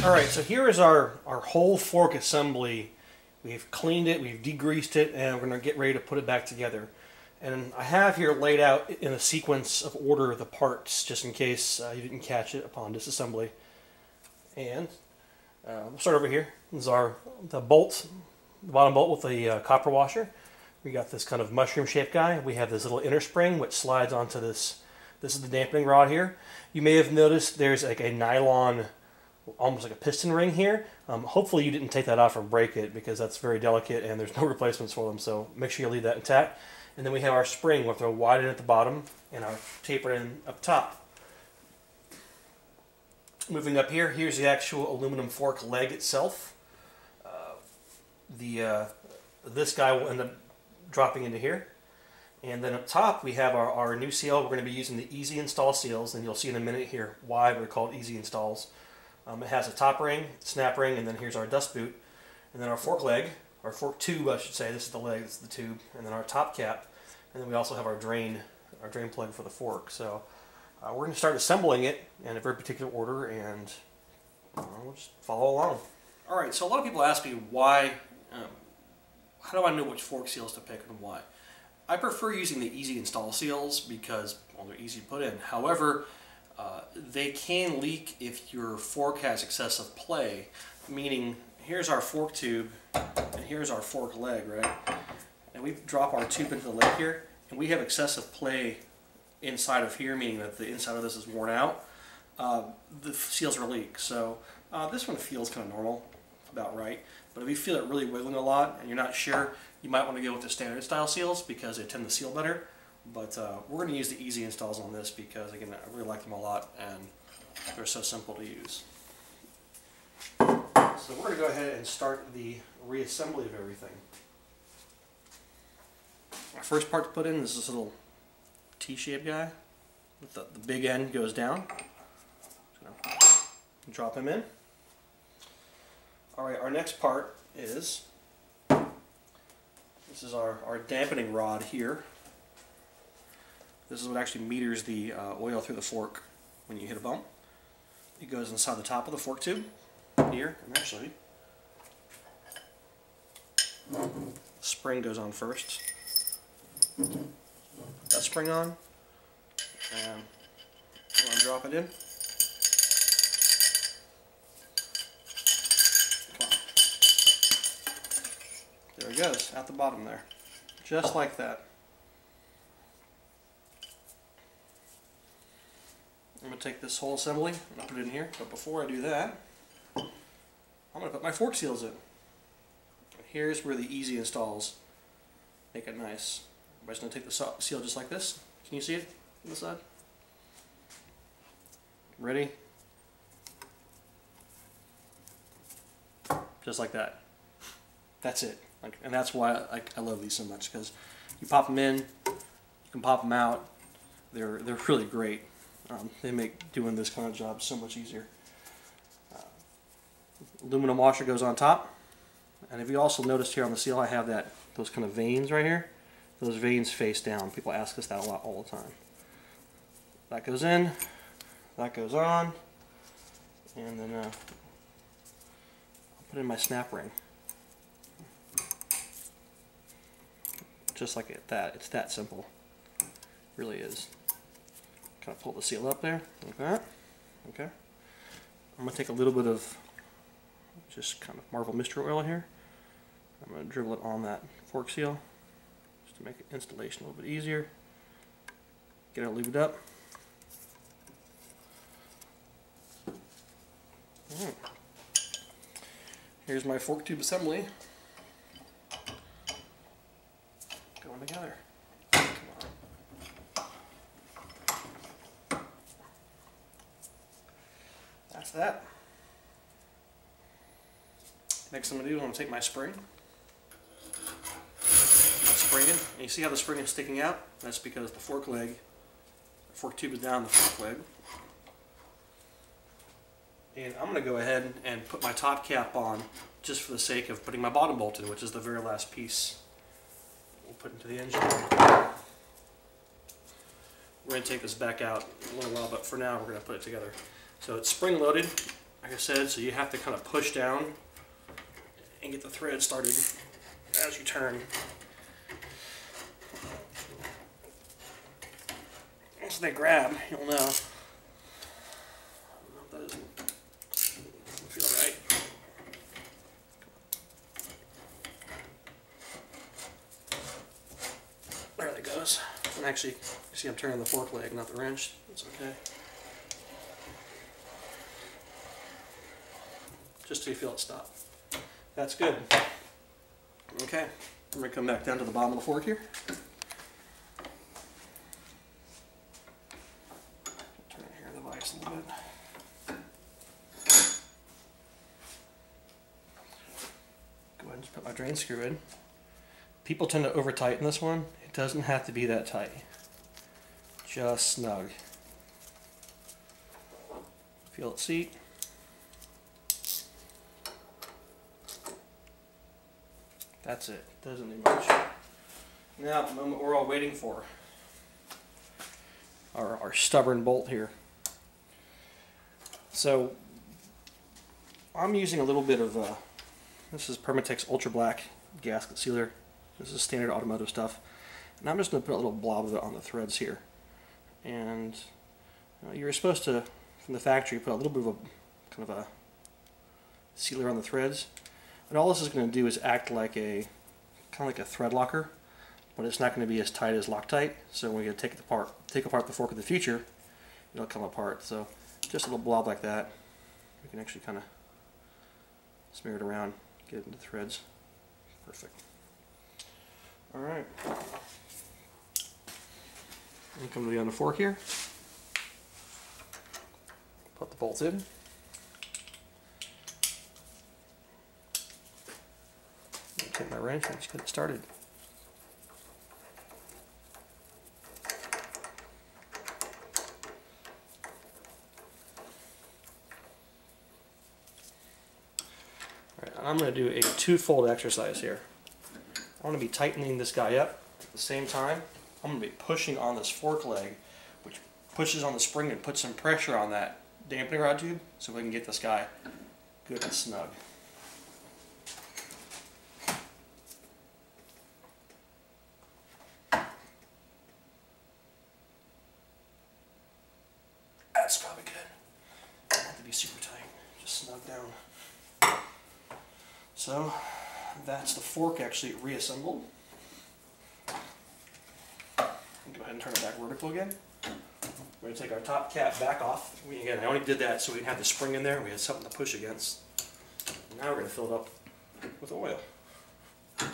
Alright, so here is our whole fork assembly. We've cleaned it, we've degreased it, and we're going to get ready to put it back together. And I have here laid out in a sequence of order the parts, just in case you didn't catch it upon disassembly. And we'll start over here. This is the bolt, the bottom bolt with the copper washer. We got this kind of mushroom-shaped guy. We have this little inner spring which slides onto this. This is the dampening rod here. You may have noticed there's like a nylon, almost like a piston ring here. Hopefully you didn't take that off or break it, because that's very delicate and there's no replacements for them, so make sure you leave that intact. And then we have our spring with our wide end at the bottom and our taper end up top. Moving up here, here's the actual aluminum fork leg itself. This guy will end up dropping into here. And then up top we have our new seal. We're going to be using the Easy Install seals, and you'll see in a minute here why we're called Easy Installs. It has a top ring, snap ring, and then here's our dust boot. And then our fork leg, or fork tube I should say, this is the leg, this is the tube, and then our top cap. And then we also have our drain plug for the fork. So we're going to start assembling it in a very particular order, and we'll just follow along. Alright, so a lot of people ask me why, how do I know which fork seals to pick and why? I prefer using the Easy Install seals because, well, they're easy to put in. However, they can leak if your fork has excessive play, meaning here's our fork tube and here's our fork leg, right? And we drop our tube into the leg here, and we have excessive play inside of here, meaning that the inside of this is worn out. The seals are leak. So this one feels kind of normal, about right. But if you feel it really wiggling a lot and you're not sure, you might want to go with the standard style seals because they tend to seal better. But we're going to use the Easy Installs on this because, again, I really like them a lot and they're so simple to use. So we're going to go ahead and start the reassembly of everything. Our first part to put in is this little T-shaped guy. With the big end goes down. So drop him in. Alright, our next part is, this is our dampening rod here. This is what actually meters the oil through the fork when you hit a bump. It goes inside the top of the fork tube here, and actually the spring goes on first. Put that spring on, and I'm going to drop it in. There it goes, at the bottom there. Just like that. I'm going to take this whole assembly and I'll put it in here, but before I do that, I'm going to put my fork seals in. Here's where the Easy Installs make it nice. Everybody's going to take the seal just like this. Can you see it on the side? Ready? Just like that. That's it. And that's why I love these so much, because you pop them in, you can pop them out. They're really great. They make doing this kind of job so much easier. Aluminum washer goes on top, and if you also noticed here on the seal, I have those kind of veins right here. Those veins face down. People ask us that a lot all the time. That goes in, that goes on, and then I'll put in my snap ring. Just like that. It's that simple. It really is. Kind of pull the seal up there, like that. Okay. I'm going to take a little bit of just kind of Marvel Mystery Oil here. I'm going to dribble it on that fork seal just to make the installation a little bit easier. Get it lubed up. Here's my fork tube assembly going together. That's that. Next I'm going to do is I'm going to take my spring. And you see how the spring is sticking out? That's because the fork tube is down the fork leg. And I'm going to go ahead and put my top cap on just for the sake of putting my bottom bolt in, which is the very last piece we'll put into the engine. We're going to take this back out in a little while, but for now we're going to put it together. So it's spring loaded, like I said, so you have to kind of push down and get the thread started as you turn. Once they grab, you'll know. That doesn't feel right. There that goes. And actually, you see I'm turning the fork leg, not the wrench. That's okay. Just so you feel it stop. That's good. Okay, I'm going to come back down to the bottom of the fork here. Turn here the vise a little bit. Go ahead and just put my drain screw in. People tend to over tighten this one. It doesn't have to be that tight. Just snug. Feel it seat. That's it. Doesn't need much. Now the moment we're all waiting for. Our stubborn bolt here. So I'm using a little bit of this is Permatex Ultra Black gasket sealer. This is standard automotive stuff. And I'm just going to put a little blob of it on the threads here. And you're supposed to, from the factory, put a little bit of a kind of a sealer on the threads. And all this is going to do is act like a kind of like a thread locker, but it's not going to be as tight as Loctite. So when you take it apart the fork in the future, it'll come apart. So just a little blob like that. We can actually kind of smear it around, get it into threads. Perfect. All right. And come to the end of the fork here. Put the bolts in. Take my wrench and just get it started. Alright, I'm going to do a two-fold exercise here. I want to be tightening this guy up. At the same time, I'm going to be pushing on this fork leg, which pushes on the spring and puts some pressure on that dampening rod tube so we can get this guy good and snug. That's probably good. Don't have to be super tight. Just snug down. So that's the fork actually reassembled. Go ahead and turn it back vertical again. We're going to take our top cap back off. Again, I only did that so we didn't have the spring in there. We had something to push against. Now we're going to fill it up with oil. And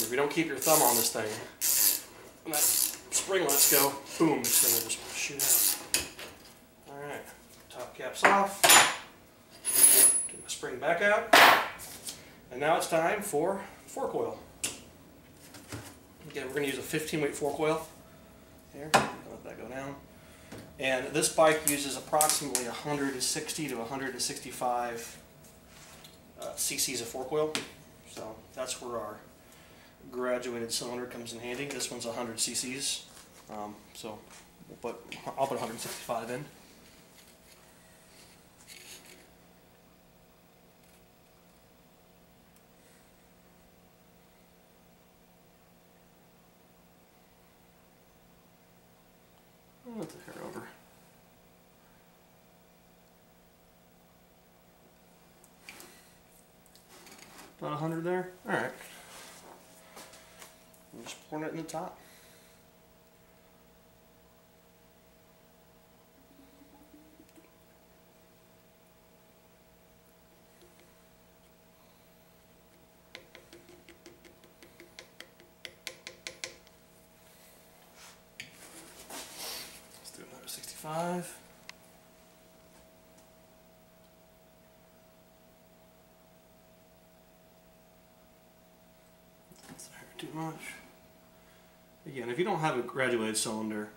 if you don't keep your thumb on this thing, when that spring lets go, boom, it's going to just shoot out. Alright, top cap's off. Get my spring back out. And now it's time for fork oil. Again, we're going to use a 15-weight fork oil. Here, let that go down. And this bike uses approximately 160 to 165 cc's of fork oil. So that's where our graduated cylinder comes in handy. This one's 100 cc's, so I'll put 165 in. Let the hair over. About 100 there. All right. I'm just pouring it in the top. Let's do another 65. That's too much. Again, if you don't have a graduated cylinder,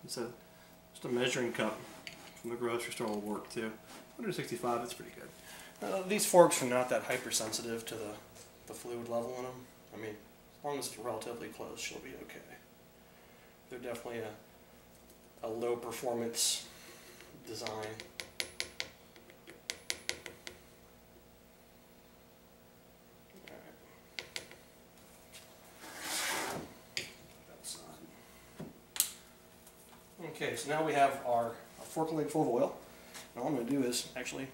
Just a measuring cup from the grocery store will work too. 165, that's pretty good. These forks are not that hypersensitive to the fluid level in them. I mean, as long as it's relatively close, she'll be okay. They're definitely a low performance design. Okay, so now we have our fork leg full of oil. And all I'm going to do is actually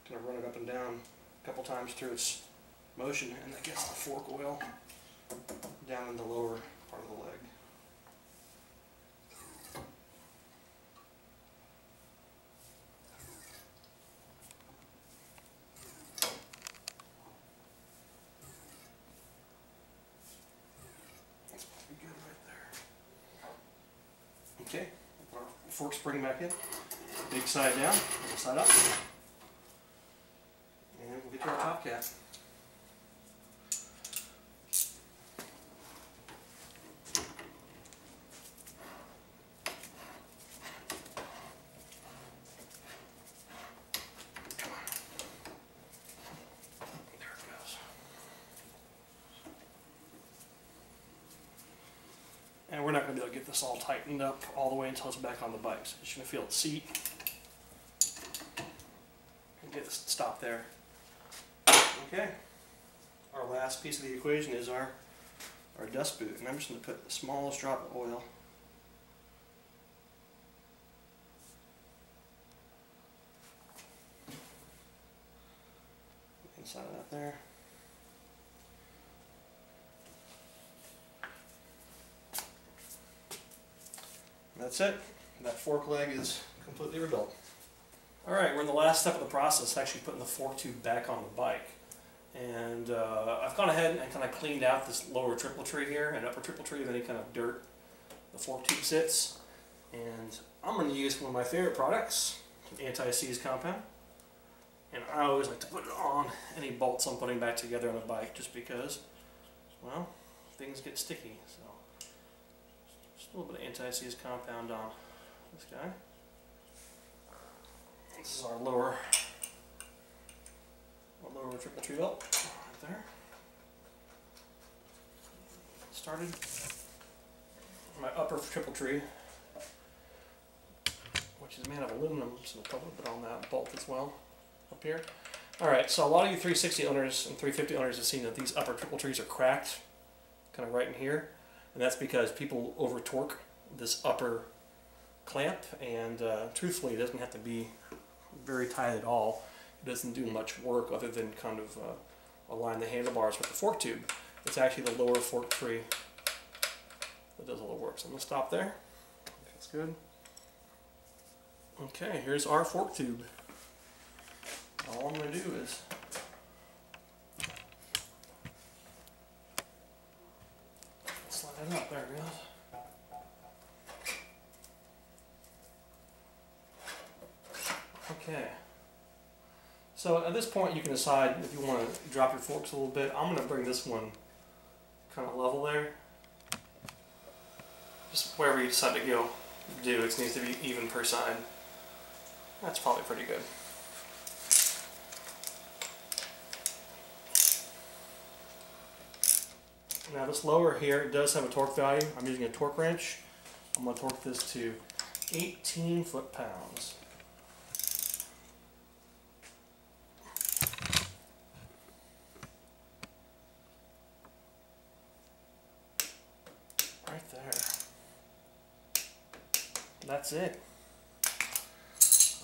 going to run it up and down a couple times through its motion, and that gets the fork oil down in the lower part of the leg. That's pretty good right there. Okay, our fork spring back in, big side down, little side up, and we'll get to our top cap. And we're not going to be able to get this all tightened up all the way until it's back on the bike. So you're just going to feel it seat and get it stopped there. Okay. Our last piece of the equation is our dust boot. And I'm just going to put the smallest drop of oil inside of that there. That's it. That fork leg is completely rebuilt. Alright, we're in the last step of the process, actually putting the fork tube back on the bike. And I've gone ahead and kind of cleaned out this lower triple tree here and upper triple tree of any kind of dirt the fork tube sits. And I'm going to use one of my favorite products, an anti-seize compound. And I always like to put it on any bolts I'm putting back together on a bike just because, well, things get sticky. So just a little bit of anti-seize compound on this guy. This is our lower triple tree belt right there. Started. My upper triple tree, which is made of aluminum, so we'll put a little bit on that bolt as well up here. Alright, so a lot of you 360 owners and 350 owners have seen that these upper triple trees are cracked, kind of right in here. And that's because people over torque this upper clamp, and truthfully it doesn't have to be very tight at all. It doesn't do much work other than kind of align the handlebars with the fork tube. It's actually the lower fork tree that does all the work. So I'm going to stop there. That's good. Okay, here's our fork tube. All I'm going to do is slide it up. There it goes. Okay. So at this point you can decide if you want to drop your forks a little bit. I'm going to bring this one kind of level there. Just wherever you decide to go, do. It needs to be even per side. That's probably pretty good. Now this lower here, it does have a torque value. I'm using a torque wrench. I'm going to torque this to 18 foot-pounds. Right there. That's it.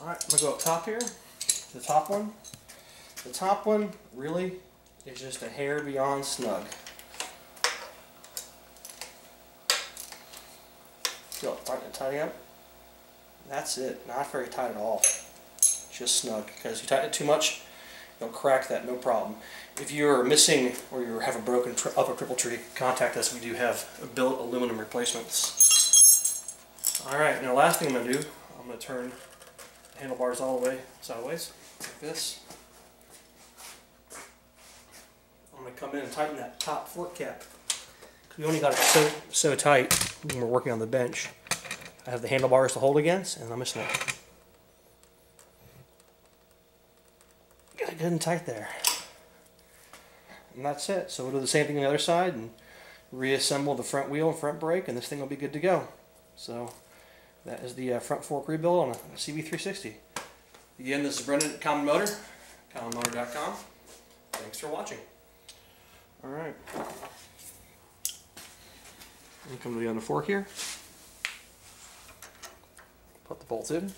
Alright, I'm going to go up top here. The top one. The top one really is just a hair beyond snug. Feel it starting to tighten up. That's it. Not very tight at all. Just snug. Because if you tighten it too much, you'll crack that, no problem. If you're missing or you have a broken upper triple tree, contact us. We do have built aluminum replacements. Alright, now last thing I'm going to do, I'm going to turn the handlebars all the way sideways, like this. I'm going to come in and tighten that top fork cap. We only got it so tight when we're working on the bench. I have the handlebars to hold against, and I'm just going to get it good and tight there. And that's it. So we'll do the same thing on the other side and reassemble the front wheel and front brake, and this thing will be good to go. So that is the front fork rebuild on a CB360. Again, this is Brendan at Common Motor, commonmotor.com. Thanks for watching. All right. Come to the other fork here. Put the bolts in.